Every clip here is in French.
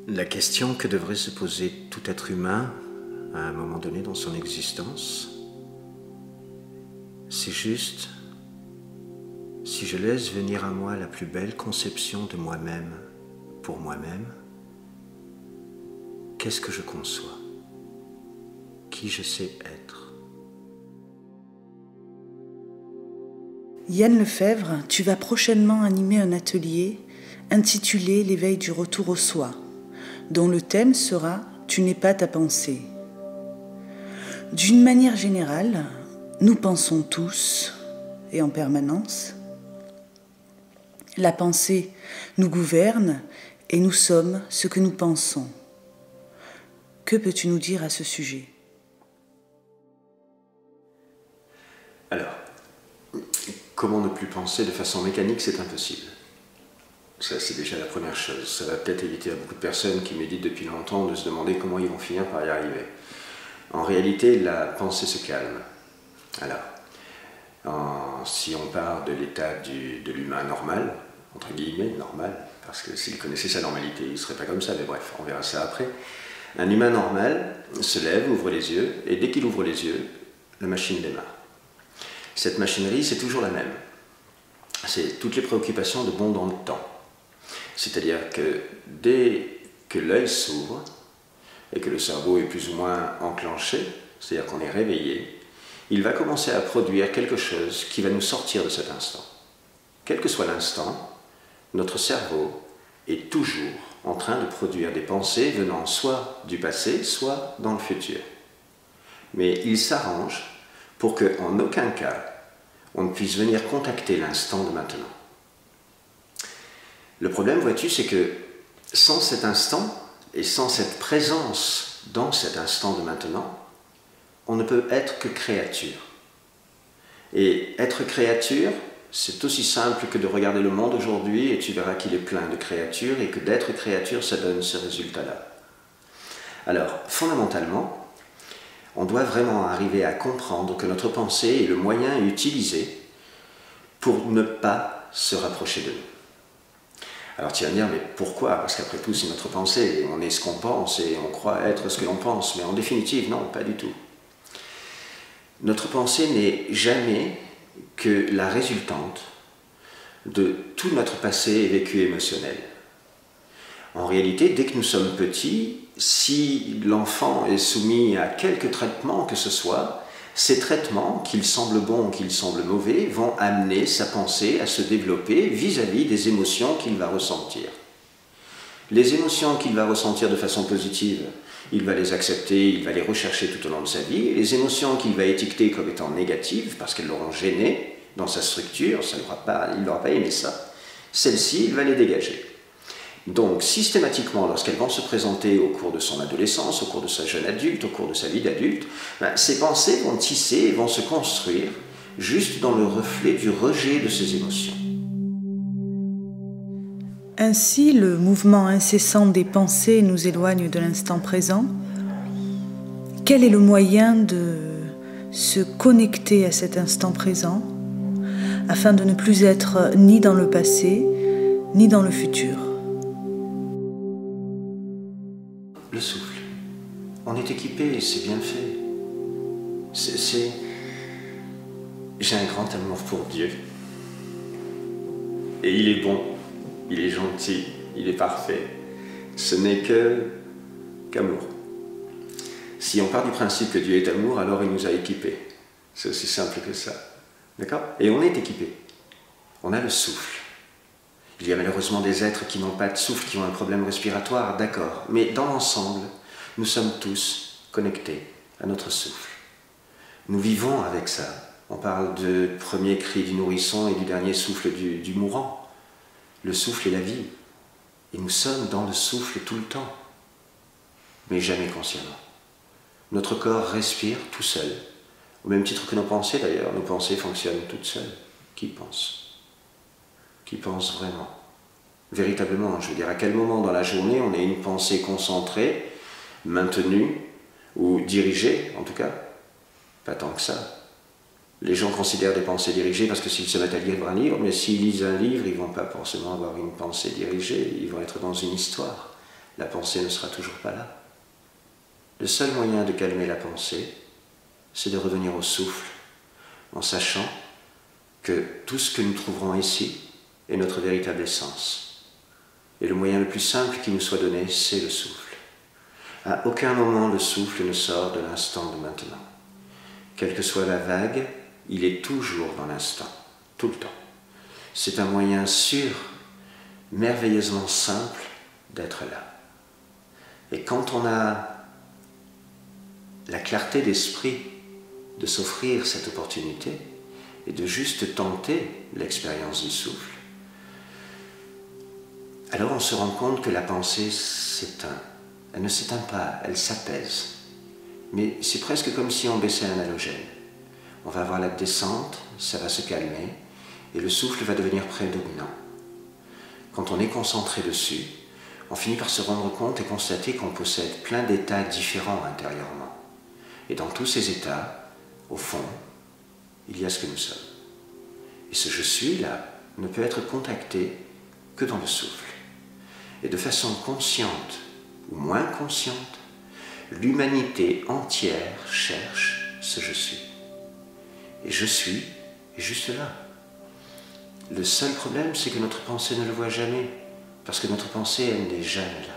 La question que devrait se poser tout être humain à un moment donné dans son existence, c'est juste si je laisse venir à moi la plus belle conception de moi-même pour moi-même, qu'est-ce que je conçois? Qui je sais être? Yann Lefebvre, tu vas prochainement animer un atelier intitulé L'éveil du retour au soi, dont le thème sera « Tu n'es pas ta pensée ». D'une manière générale, nous pensons tous, et en permanence. La pensée nous gouverne et nous sommes ce que nous pensons. Que peux-tu nous dire à ce sujet? Alors, comment ne plus penser de façon mécanique, c'est impossible. Ça, c'est déjà la première chose. Ça va peut-être éviter à beaucoup de personnes qui méditent depuis longtemps de se demander comment ils vont finir par y arriver. En réalité, la pensée se calme. Alors, si on part de l'état de l'humain normal, entre guillemets normal, parce que s'il connaissait sa normalité, il ne serait pas comme ça, mais bref, on verra ça après. Un humain normal se lève, ouvre les yeux, et dès qu'il ouvre les yeux, la machine démarre. Cette machinerie, c'est toujours la même. C'est toutes les préoccupations de bond dans le temps. C'est-à-dire que dès que l'œil s'ouvre et que le cerveau est plus ou moins enclenché, c'est-à-dire qu'on est réveillé, il va commencer à produire quelque chose qui va nous sortir de cet instant. Quel que soit l'instant, notre cerveau est toujours en train de produire des pensées venant soit du passé, soit dans le futur. Mais il s'arrange pour qu'en aucun cas, on ne puisse venir contacter l'instant de maintenant. Le problème, vois-tu, c'est que sans cet instant et sans cette présence dans cet instant de maintenant, on ne peut être que créature. Et être créature, c'est aussi simple que de regarder le monde aujourd'hui et tu verras qu'il est plein de créatures et que d'être créature, ça donne ce résultat-là. Alors, fondamentalement, on doit vraiment arriver à comprendre que notre pensée est le moyen utilisé pour ne pas se rapprocher de nous. Alors tu vas me dire, mais pourquoi? Parce qu'après tout, c'est notre pensée, on est ce qu'on pense et on croit être ce que l'on pense, mais en définitive, non, pas du tout. Notre pensée n'est jamais que la résultante de tout notre passé vécu émotionnel. En réalité, dès que nous sommes petits, si l'enfant est soumis à quelque traitement que ce soit, ces traitements, qu'ils semblent bons ou qu'ils semblent mauvais, vont amener sa pensée à se développer vis-à-vis des émotions qu'il va ressentir. Les émotions qu'il va ressentir de façon positive, il va les accepter, il va les rechercher tout au long de sa vie. Et les émotions qu'il va étiqueter comme étant négatives, parce qu'elles l'auront gêné dans sa structure, il n'aura pas aimé ça, celles-ci, il va les dégager. Donc, systématiquement, lorsqu'elles vont se présenter au cours de son adolescence, au cours de sa jeune adulte, au cours de sa vie d'adulte, ces pensées vont tisser et vont se construire juste dans le reflet du rejet de ces émotions. Ainsi, le mouvement incessant des pensées nous éloigne de l'instant présent. Quel est le moyen de se connecter à cet instant présent afin de ne plus être ni dans le passé, ni dans le futur? Le souffle. On est équipé, c'est bien fait. J'ai un grand amour pour Dieu. Et il est bon, il est gentil, il est parfait. Ce n'est qu'amour. Si on part du principe que Dieu est amour, alors il nous a équipés. C'est aussi simple que ça. D'accord? Et on est équipé. On a le souffle. Il y a malheureusement des êtres qui n'ont pas de souffle, qui ont un problème respiratoire, d'accord. Mais dans l'ensemble, nous sommes tous connectés à notre souffle. Nous vivons avec ça. On parle de premier cri du nourrisson et du dernier souffle du mourant. Le souffle est la vie. Et nous sommes dans le souffle tout le temps. Mais jamais consciemment. Notre corps respire tout seul. Au même titre que nos pensées d'ailleurs. Nos pensées fonctionnent toutes seules. Qui pense? Qui pense vraiment? Véritablement, je veux dire, à quel moment dans la journée on a une pensée concentrée, maintenue, ou dirigée, en tout cas? Pas tant que ça. Les gens considèrent des pensées dirigées parce que s'ils se mettent à lire un livre, mais s'ils lisent un livre, ils ne vont pas forcément avoir une pensée dirigée, ils vont être dans une histoire. la pensée ne sera toujours pas là. Le seul moyen de calmer la pensée, c'est de revenir au souffle, en sachant que tout ce que nous trouverons ici est notre véritable essence. Et le moyen le plus simple qui nous soit donné, c'est le souffle. À aucun moment le souffle ne sort de l'instant de maintenant. Quelle que soit la vague, il est toujours dans l'instant, tout le temps. C'est un moyen sûr, merveilleusement simple d'être là. Et quand on a la clarté d'esprit de s'offrir cette opportunité et de juste tenter l'expérience du souffle, alors on se rend compte que la pensée s'éteint. Elle ne s'éteint pas, elle s'apaise. Mais c'est presque comme si on baissait un halogène. On va avoir la descente, ça va se calmer, et le souffle va devenir prédominant. Quand on est concentré dessus, on finit par se rendre compte et constater qu'on possède plein d'états différents intérieurement. Et dans tous ces états, au fond, il y a ce que nous sommes. Et ce « je suis » là ne peut être contacté que dans le souffle. Et de façon consciente ou moins consciente, l'humanité entière cherche ce « je suis ». Et « je suis » est juste là. Le seul problème, c'est que notre pensée ne le voit jamais, parce que notre pensée, elle n'est jamais là.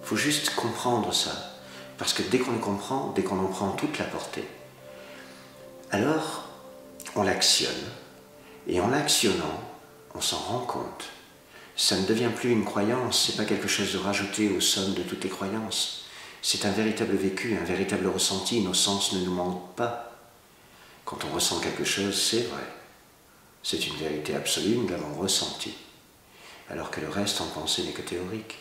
Il faut juste comprendre ça, parce que dès qu'on le comprend, dès qu'on en prend toute la portée, alors on l'actionne, et en l'actionnant, on s'en rend compte. Ça ne devient plus une croyance, c'est pas quelque chose de rajouté aux sommes de toutes les croyances. C'est un véritable vécu, un véritable ressenti, nos sens ne nous mentent pas. Quand on ressent quelque chose, c'est vrai. C'est une vérité absolue, nous l'avons ressenti. Alors que le reste en pensée n'est que théorique.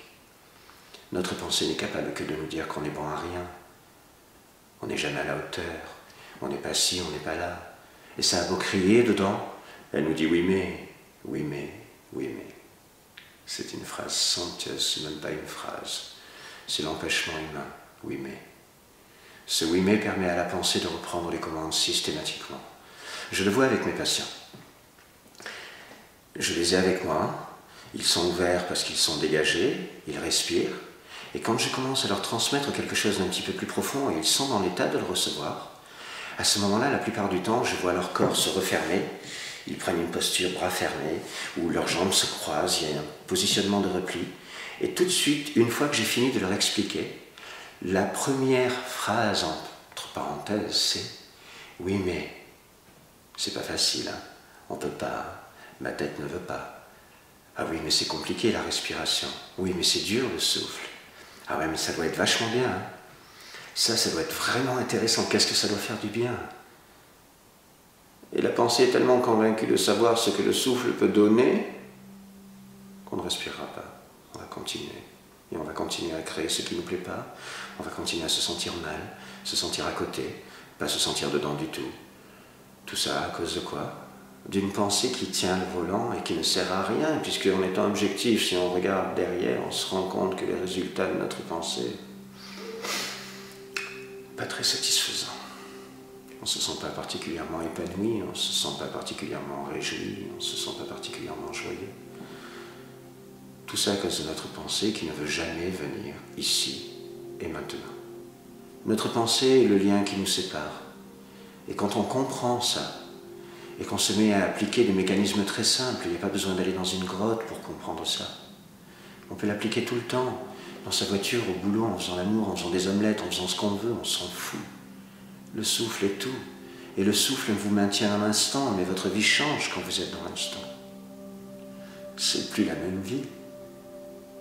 Notre pensée n'est capable que de nous dire qu'on est bon à rien. On n'est jamais à la hauteur. On n'est pas ci, on n'est pas là. Et ça a beau crier dedans, elle nous dit oui mais, oui mais, oui mais. C'est une phrase somptueuse, c'est même pas une phrase. C'est l'empêchement humain, oui mais. Ce oui mais permet à la pensée de reprendre les commandes systématiquement. Je le vois avec mes patients. Je les ai avec moi, ils sont ouverts parce qu'ils sont dégagés, ils respirent, et quand je commence à leur transmettre quelque chose d'un petit peu plus profond et ils sont dans l'état de le recevoir, à ce moment-là, la plupart du temps, je vois leur corps se refermer, ils prennent une posture bras fermés, ou leurs jambes se croisent, il y a un positionnement de repli, et tout de suite, une fois que j'ai fini de leur expliquer, la première phrase, entre parenthèses, c'est « oui mais, c'est pas facile, hein. On peut pas. Ma tête ne veut pas. Ah oui, mais c'est compliqué la respiration. Oui, mais c'est dur le souffle. Ah ouais, mais ça doit être vachement bien. Hein. Ça doit être vraiment intéressant. Qu'est-ce que ça doit faire du bien? Et la pensée est tellement convaincue de savoir ce que le souffle peut donner qu'on ne respirera pas. On va continuer. Et on va continuer à créer ce qui ne nous plaît pas. On va continuer à se sentir mal, se sentir à côté, pas se sentir dedans du tout. Tout ça à cause de quoi? D'une pensée qui tient le volant et qui ne sert à rien, puisque en étant objectif, si on regarde derrière, on se rend compte que les résultats de notre pensée, pas très satisfaisants. On ne se sent pas particulièrement épanoui, on ne se sent pas particulièrement réjoui, on ne se sent pas particulièrement joyeux. Tout ça à cause de notre pensée qui ne veut jamais venir ici et maintenant. Notre pensée est le lien qui nous sépare. Et quand on comprend ça, et qu'on se met à appliquer des mécanismes très simples, il n'y a pas besoin d'aller dans une grotte pour comprendre ça. On peut l'appliquer tout le temps, dans sa voiture, au boulot, en faisant l'amour, en faisant des omelettes, en faisant ce qu'on veut, on s'en fout. Le souffle est tout. Et le souffle vous maintient un instant, mais votre vie change quand vous êtes dans l'instant. C'est plus la même vie.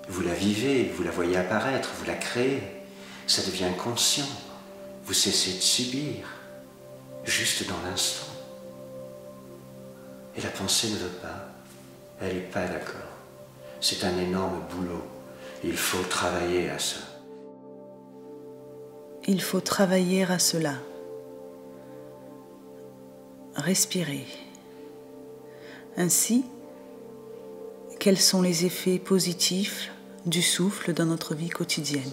Vous la vivez, vous la voyez apparaître, vous la créez. Ça devient conscient. Vous cessez de subir, juste dans l'instant. Et la pensée ne veut pas, elle n'est pas d'accord. C'est un énorme boulot. Il faut travailler à ça. Il faut travailler à cela. Respirer. Ainsi, quels sont les effets positifs du souffle dans notre vie quotidienne?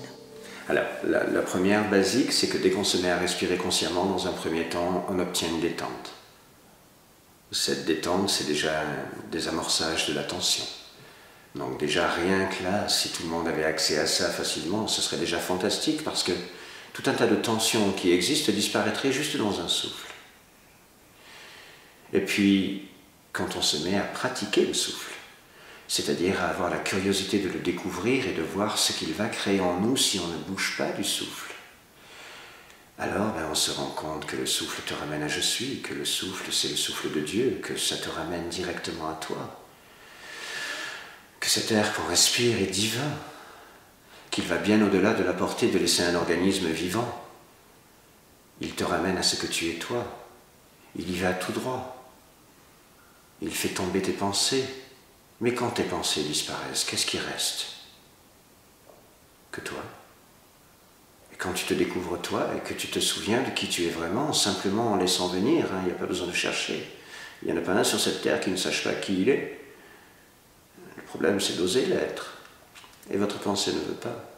Alors, la première basique, c'est que dès qu'on se met à respirer consciemment, dans un premier temps, on obtient une détente. Cette détente, c'est déjà un désamorçage de la tension. Donc déjà rien que là, si tout le monde avait accès à ça facilement, ce serait déjà fantastique parce que tout un tas de tensions qui existent disparaîtraient juste dans un souffle. Et puis, quand on se met à pratiquer le souffle, c'est-à-dire à avoir la curiosité de le découvrir et de voir ce qu'il va créer en nous si on ne bouge pas du souffle, alors on se rend compte que le souffle te ramène à je suis, que le souffle c'est le souffle de Dieu, que ça te ramène directement à toi, que cet air qu'on respire est divin, qu'il va bien au-delà de la portée de laisser un organisme vivant. Il te ramène à ce que tu es toi, il y va tout droit, il fait tomber tes pensées, mais quand tes pensées disparaissent, qu'est-ce qui reste? Que toi. Et quand tu te découvres toi et que tu te souviens de qui tu es vraiment, simplement en laissant venir, il n'y a pas besoin de chercher. Il n'y en a pas un sur cette terre qui ne sache pas qui il est. Le problème, c'est d'oser l'être. Et votre pensée ne veut pas.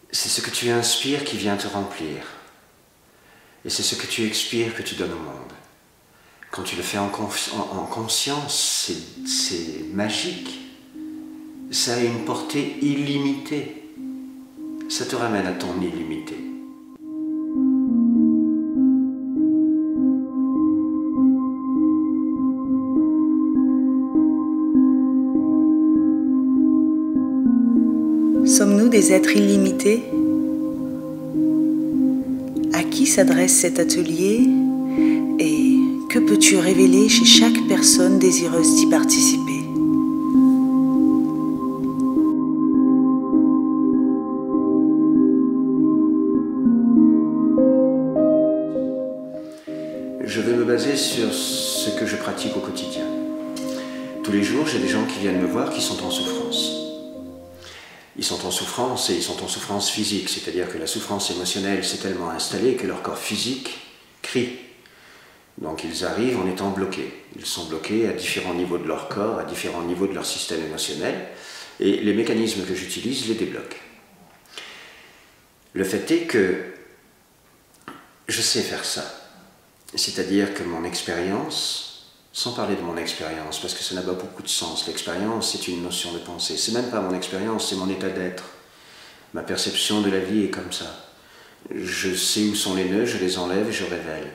C'est ce que tu inspires qui vient te remplir. Et c'est ce que tu expires que tu donnes au monde. Quand tu le fais en conscience, c'est magique. Ça a une portée illimitée. Ça te ramène à ton illimité. Sommes-nous des êtres illimités? À qui s'adresse cet atelier et que peux-tu révéler chez chaque personne désireuse d'y participer? Je vais me baser sur ce que je pratique au quotidien. Tous les jours, j'ai des gens qui viennent me voir qui sont en souffrance. Ils sont en souffrance et ils sont en souffrance physique, c'est-à-dire que la souffrance émotionnelle s'est tellement installée que leur corps physique crie. Donc ils arrivent en étant bloqués. Ils sont bloqués à différents niveaux de leur corps, à différents niveaux de leur système émotionnel, et les mécanismes que j'utilise les débloquent. Le fait est que je sais faire ça. C'est-à-dire que mon expérience, sans parler de mon expérience, parce que ça n'a pas beaucoup de sens, l'expérience c'est une notion de pensée, c'est même pas mon expérience, c'est mon état d'être. Ma perception de la vie est comme ça. Je sais où sont les nœuds, je les enlève et je révèle.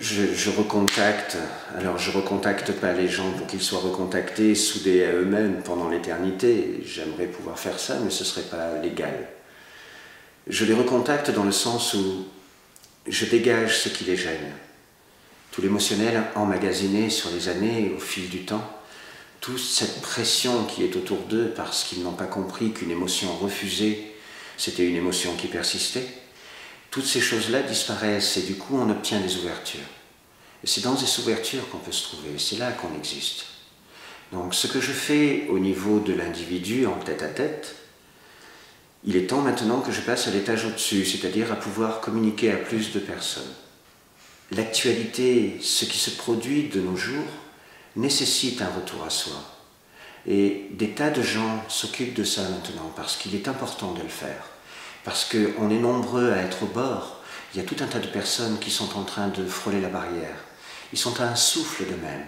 Je recontacte, alors je recontacte pas les gens pour qu'ils soient recontactés, soudés à eux-mêmes pendant l'éternité. J'aimerais pouvoir faire ça, mais ce serait pas légal. Je les recontacte dans le sens où je dégage ce qui les gêne. Tout l'émotionnel emmagasiné sur les années, au fil du temps, toute cette pression qui est autour d'eux parce qu'ils n'ont pas compris qu'une émotion refusée, c'était une émotion qui persistait. Toutes ces choses-là disparaissent et du coup on obtient des ouvertures. Et c'est dans ces ouvertures qu'on peut se trouver, c'est là qu'on existe. Donc ce que je fais au niveau de l'individu en tête-à-tête, il est temps maintenant que je passe à l'étage au-dessus, c'est-à-dire à pouvoir communiquer à plus de personnes. L'actualité, ce qui se produit de nos jours, nécessite un retour à soi. Et des tas de gens s'occupent de ça maintenant parce qu'il est important de le faire. Parce qu'on est nombreux à être au bord, il y a tout un tas de personnes qui sont en train de frôler la barrière. Ils sont à un souffle d'eux-mêmes.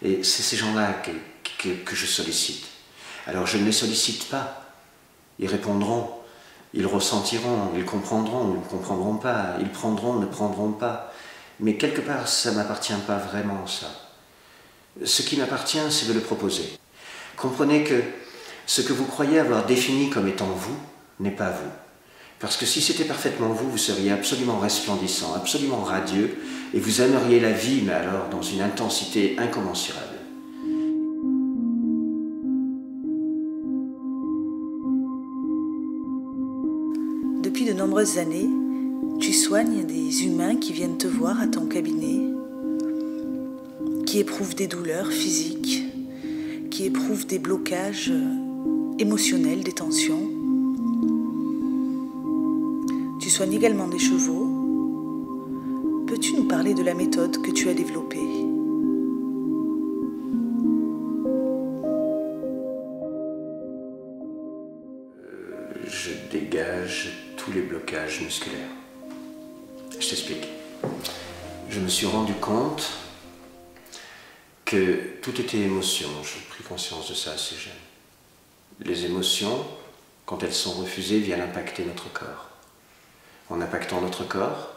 Et c'est ces gens-là que je sollicite. Alors je ne les sollicite pas. Ils répondront, ils ressentiront, ils comprendront, ils ne comprendront pas, ils prendront, ne prendront pas. Mais quelque part, ça ne m'appartient pas vraiment, ça. Ce qui m'appartient, c'est de le proposer. Comprenez que ce que vous croyez avoir défini comme étant vous n'est pas vous. Parce que si c'était parfaitement vous, vous seriez absolument resplendissant, absolument radieux, et vous aimeriez la vie, mais alors dans une intensité incommensurable. Depuis de nombreuses années, tu soignes des humains qui viennent te voir à ton cabinet, qui éprouvent des douleurs physiques, qui éprouvent des blocages émotionnels, des tensions. Tu soignes également des chevaux. Peux-tu nous parler de la méthode que tu as développée ? Je dégage tous les blocages musculaires. Je t'explique. Je me suis rendu compte que tout était émotion. J'ai pris conscience de ça assez jeune. Les émotions, quand elles sont refusées, viennent impacter notre corps. En impactant notre corps,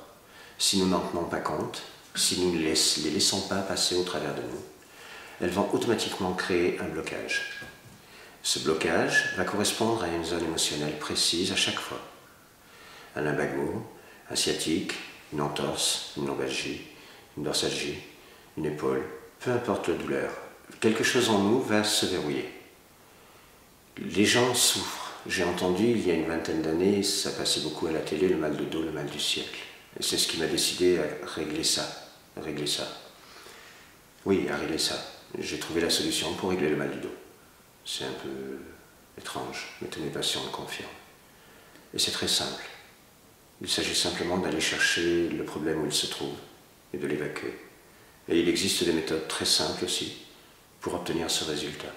si nous n'en tenons pas compte, si nous ne les laissons pas passer au travers de nous, elles vont automatiquement créer un blocage. Ce blocage va correspondre à une zone émotionnelle précise à chaque fois. Un lumbago, un sciatique, une entorse, une lombalgie, une dorsalgie, une épaule, peu importe la douleur, quelque chose en nous va se verrouiller. Les gens souffrent. J'ai entendu il y a une vingtaine d'années, ça passait beaucoup à la télé, le mal de dos, le mal du siècle. Et c'est ce qui m'a décidé à régler ça. Oui, à régler ça. J'ai trouvé la solution pour régler le mal du dos. C'est un peu étrange, mais tous mes patients le confirment. Et c'est très simple. Il s'agit simplement d'aller chercher le problème où il se trouve et de l'évacuer. Et il existe des méthodes très simples aussi pour obtenir ce résultat.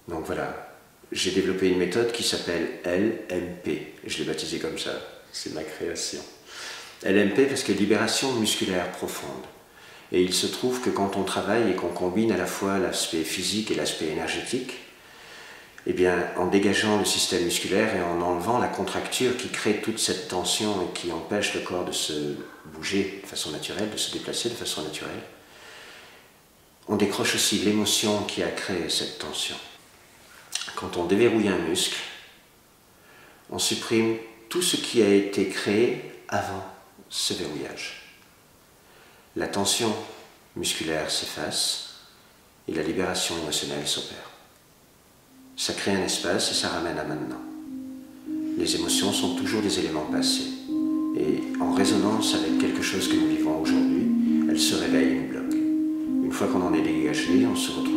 Donc voilà, j'ai développé une méthode qui s'appelle LMP. Je l'ai baptisée comme ça, c'est ma création. LMP parce que libération musculaire profonde. Et il se trouve que quand on travaille et qu'on combine à la fois l'aspect physique et l'aspect énergétique, eh bien, en dégageant le système musculaire et en enlevant la contracture qui crée toute cette tension et qui empêche le corps de se bouger de façon naturelle, de se déplacer de façon naturelle, on décroche aussi l'émotion qui a créé cette tension. Quand on déverrouille un muscle, on supprime tout ce qui a été créé avant ce verrouillage. La tension musculaire s'efface et la libération émotionnelle s'opère. Ça crée un espace et ça ramène à maintenant. Les émotions sont toujours des éléments passés. Et en résonance avec quelque chose que nous vivons aujourd'hui, elles se réveillent et nous bloquent. Une fois qu'on en est dégagé, on se retrouve